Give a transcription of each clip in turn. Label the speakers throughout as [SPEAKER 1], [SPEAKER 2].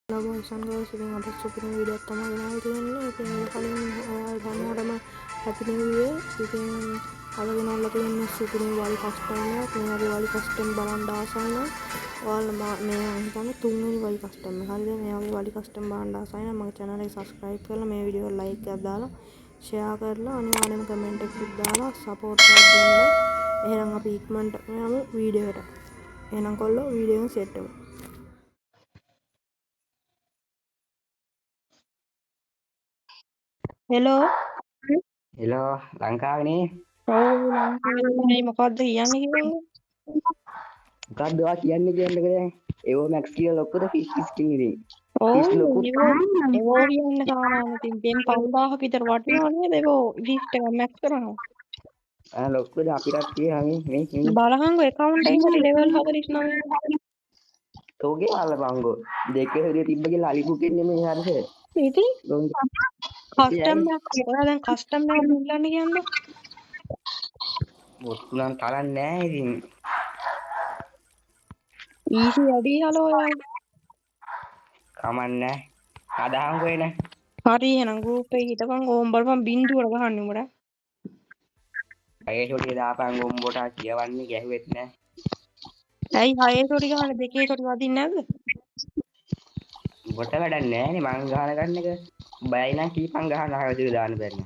[SPEAKER 1] ලබෝසන් ගෝස් ඉතින් අපිට සුපිරි වීඩියෝක් තමයි ගෙනල්ලා තියෙන්නේ. ඉතින් ඒ කලින් හැමෝටම හැපි නිව් ඉයර්. ඉතින් අද ගෙනල්ලා තියෙන්නේ සුපිරි වලි කස්ටම් එකක්. මේ වගේ වලි කස්ටම් බලන්න ආසයි නම් ඔයාලා මේ හිතන්නේ තුන්වෙනි වලි කස්ටම් එක. හරිද? මේ වගේ වලි කස්ටම් බලන්න ආසයි නම් මගේ channel එක subscribe කරලා මේ වීඩියෝ like එකක් දාලා share කරලා අනිවාර්යයෙන්ම comment එකක් දාලා support එකක් දෙන්න. එහෙනම් අපි ඉක්මනට යමු වීඩියෝ එකට. එහෙනම් කොල්ලෝ වීඩියෝ එක set කරමු. හෙලෝ
[SPEAKER 2] හෙලෝ ලංකාවනේ
[SPEAKER 1] ඔව් ලංකාවේ මොකද්ද කියන්නේ කිව්වේ?
[SPEAKER 2] මොකක්ද ඔයා කියන්නේ දැන් ඒව මැක්ස් කියලා ලොක්කද ෆිෂ් ස්කින් ඉතින්
[SPEAKER 1] ඔව්
[SPEAKER 2] ෆිෂ් ලොකු
[SPEAKER 1] ඒවෝ කියන්න සාමාන්‍ය ඉතින් දෙන් 5000ක විතර වටිනවා නේද ඒවෝ ගිෆ්ට් එකක් මැක්ස් කරනවා
[SPEAKER 2] ලොක්කද අපිටත් තියෙනවා මේ
[SPEAKER 1] බලහන්කෝ account එකට level 49
[SPEAKER 2] තෝගේ අල්ලපංගෝ දෙකේ හරිය තිබ්බ කියලා අලිපු කෙන්නේ මේ හරිද
[SPEAKER 1] ඉතින් කස්ටම් එකක් ඔයා දැන් කස්ටම් එකක් මුල්ලන්න කියන්නේ
[SPEAKER 2] මොස්තුනම් තරන්නේ නැහැ ඉතින්
[SPEAKER 1] ඊසි වැඩි හලෝ ඔයා
[SPEAKER 2] කමන්නේ අදහන්කෝ එන
[SPEAKER 1] හරි එහෙනම් group එකේ හිටපන් ඕම් බලපන් බින්දුවට ගහන්න උඹට
[SPEAKER 2] අය චොටි දාපන් උඹට කියවන්නේ ගැහුවෙත් නැහැ
[SPEAKER 1] ඇයි හයේ චොටි ගහන්න දෙකේ චොටි වදින්නේ නැද්ද
[SPEAKER 2] උඹට වැඩක් නැහැනේ මං ගහන ගන්න එක බයයි නම් කීපන් ගහන්න ආයෙත් දාන්න බැරි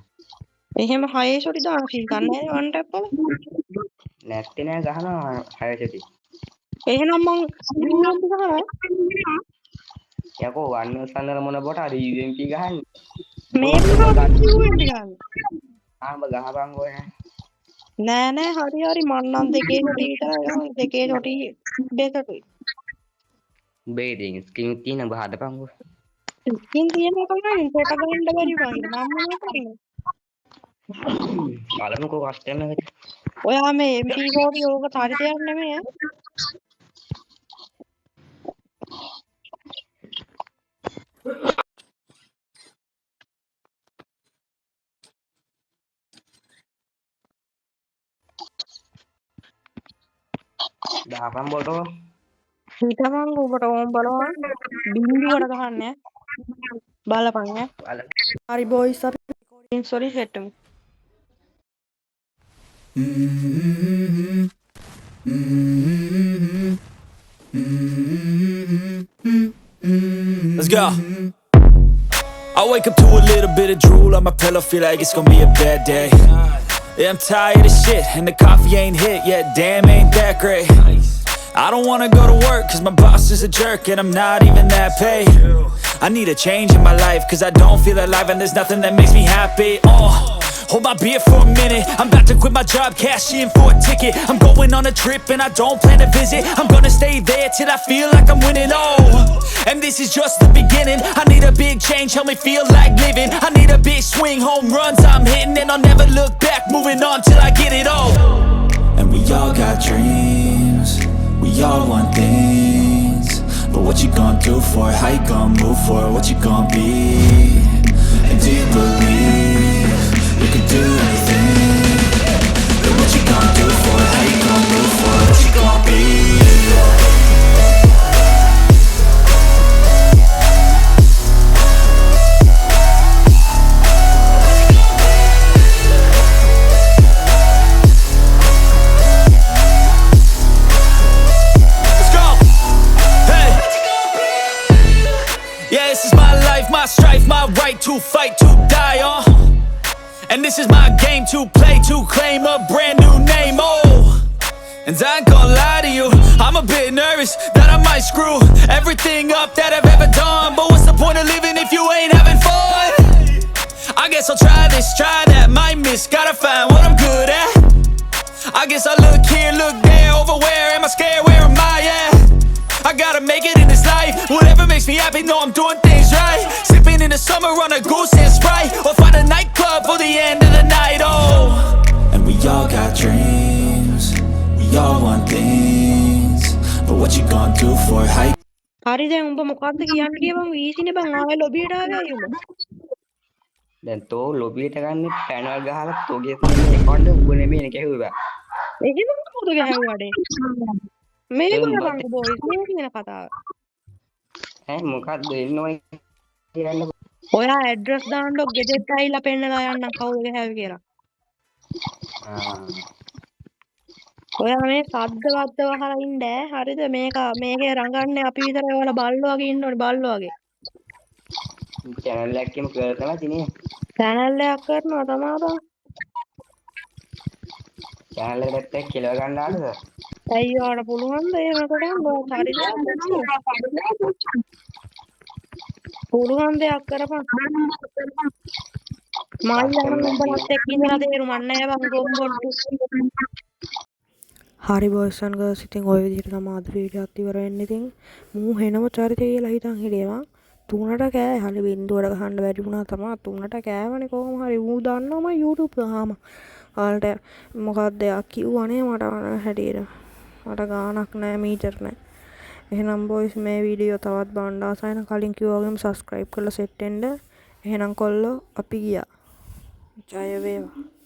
[SPEAKER 1] එහෙම හයේ චොටි දාන්න කී ගන්න නැහැ වන් ටැප් වල
[SPEAKER 2] නැත්තේ නෑ ගහනවා හය චොටි
[SPEAKER 1] එහෙනම් මං බින්දුවට ගහනවා
[SPEAKER 2] යකෝ වන්න සඳර මොන බොට අර UMP ගහන්නේ
[SPEAKER 1] මේක UMP ගන්න
[SPEAKER 2] ආඹ ගහපන් ඔය
[SPEAKER 1] නෑ හරි මන්නම් දෙකේ චොටි විතරයි ගහන්නේ දෙකේ චොටි දෙකටයි
[SPEAKER 2] බේරින් ස්කින් තියෙන බහදපන් ඔය
[SPEAKER 1] ස්කින් තියෙන එක නෑ ෆොටෝ ගන්න බැරි වගේ මම මොනවද කරන්නේ
[SPEAKER 2] බලමුකෝ කස්ටම් එකට
[SPEAKER 1] ඔයා මේ MP40 ඕක තාරිතයක් නෙමෙයි
[SPEAKER 2] දහපන් බොටෝ
[SPEAKER 1] හිතමන් ඔබට ඕම් බලවා බින්දුවට ගහන්න බලපන් හරි බොයිස් අපි රෙකෝඩින් සෝරි සෙට් එකමු
[SPEAKER 3] Let's go. I wake up to a little bit of drool on my pillow, feel like it's gonna be a bad day. Yeah, I'm tired of shit, and the coffee ain't hit yet, damn, ain't that great. I don't wanna go to work, cause my boss is a jerk, and I'm not even that paid. I need a change in my life, cause I don't feel alive, and there's nothing that makes me happy. Hold my beer for a minute, I'm about to quit my job, cash in for a ticket. I'm going on a trip and I don't plan to visit. I'm gonna stay there till I feel like I'm winning, and this is just the beginning. I need a big change, help me feel like living. I need a big swing, home runs I'm hitting, and I'll never look back, moving on till I get it all. And we all got dreams, we all want things, but what you gonna do for it? How you gonna move for it? What you gonna be? And do you believe you can do anything? But what you gonna do for it? How you gonna move for it? What you gonna be? My strife, my right to fight, to die on. And this is my game to play, to claim a brand new name, And I ain't gonna lie to you, I'm a bit nervous that I might screw everything up that I've ever done. But what's the point of living if you ain't having fun? I guess I'll try this, try that, might miss, gotta find what I'm good at. I guess I look here, look there, over where am I scared, where am I at? I gotta make it in this life. Whatever makes me happy, know I'm doing things right. Sipping in the summer on a goose and Sprite, or find a nightclub for the end of the night, And we all got dreams, we all want things, but what you gonna do for it? How you...
[SPEAKER 1] හරි දැන් උඹ මොකද්ද කියන්න කියපන් වීසිනේ බං ආයෙ ලොබියට ආවයි උඹ
[SPEAKER 2] දැන් තෝ ලොබියට ගන්න පැනල් ගහලා තෝගේ තියෙන account එක උඹ නෙමෙයි කැහුවා
[SPEAKER 1] එහෙම කවුද ගැහුවාඩේ මේ බලපන් බොයිස් මේ කියන කතාව
[SPEAKER 2] ඈ මොකක්ද එන්න ඕනේ කියන්න.
[SPEAKER 1] ඔයා ඇඩ්‍රස් දාන්නකො ගෙදරට ඇවිල්ලා පෙන්නලා යන්නම් කවුද ගහුවේ කියලා.
[SPEAKER 2] ආ
[SPEAKER 1] ඔයා මේ සද්ද වද්ද වහලා ඉන්න ඈ. හරිද? මේකේ රඟන්නේ අපි විතරයි. ඔයාලා බල්ලෝ වගේ ඉන්න ඕනේ බල්ලෝ වගේ.
[SPEAKER 2] channel එකකම කරලා තිනේ.
[SPEAKER 1] channel එකක් කරනවා තමයි.
[SPEAKER 2] channel එකට පැත්තක් කෙලව ගන්න ආනද?
[SPEAKER 1] ඇයි ඔයාලට පුළුවන්ද එහෙම කරන්න? ඔයා හරි දෙයක් පුළුවන් දෙයක් කරපන්. මල් යන උඹලත් එක්ක ඉඳලා තේරුමක් නැහැ බං ගොම්බොට්ටු. හරි බොයිස් ඇන්ඩ් ගර්ල්ස් ඉතින් ওই විදිහට තමයි අද වීඩියෝ එකත් ඉවර වෙන්නේ. ඉතින් මූ හෙනම චරිතය කියලා හිතන් හිටියවා. තුනට කෑ හරි බින්දුවට ගහන්න බැරි වුණා තමයි. තුනට කෑවනේ කොහොම හරි ඌ දන්නවම YouTube ගහම. ඔයාලට මොකක්ද යා කිව්වනේ මට හැටියට. මට ගාණක් නැහැ මීටර් නැහැ. එහෙනම් බොයිස් මේ වීඩියෝ තවත් බලන්න ආසයි නම් කලින් කිව්වා වගේම subscribe කරලා set වෙන්න. එහෙනම් කොල්ලෝ අපි ගියා. ජය වේවා.